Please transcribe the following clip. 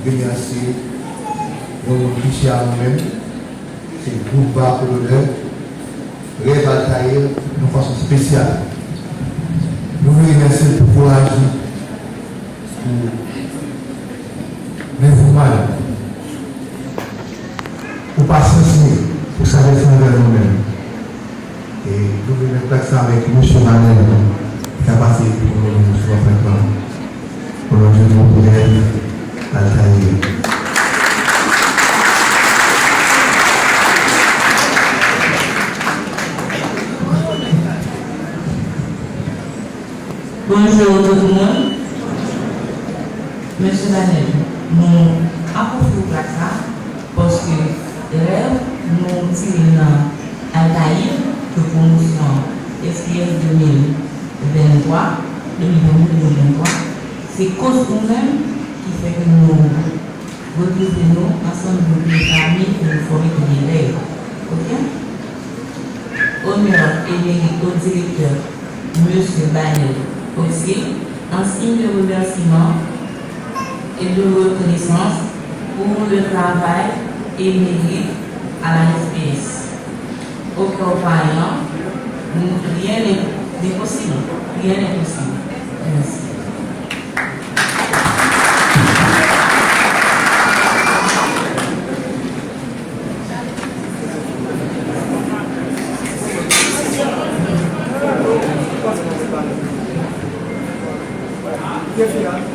remercier nos clichés à nous-mêmes, c'est le groupe bas pour l'honneur, Réval Taïr, de façon spéciale. Nous voulons remercier le courage pour l'informal, pour patience, pour savoir faire envers nous-mêmes. Et nous voulons mettre ça avec M. Manel, qui a passé pour nous sur la pour le jeu de populaire Altaïr. Bonjour tout le monde. Monsieur Manel, nous approuvons ça parce que rêve nous tirons dans Altaïr de promotion SPS 2023, 2023. C'est cause nous-mêmes qui fait que nous retrouvons ensemble de familles et de former des élèves. Ok? Honneur et mérite au directeur, Monsieur Banel, aussi, en signe de remerciement et de reconnaissance pour le travail et mérite à la SPS. Aucun parent, rien n'est possible. Rien n'est possible. Merci. Yes, yeah.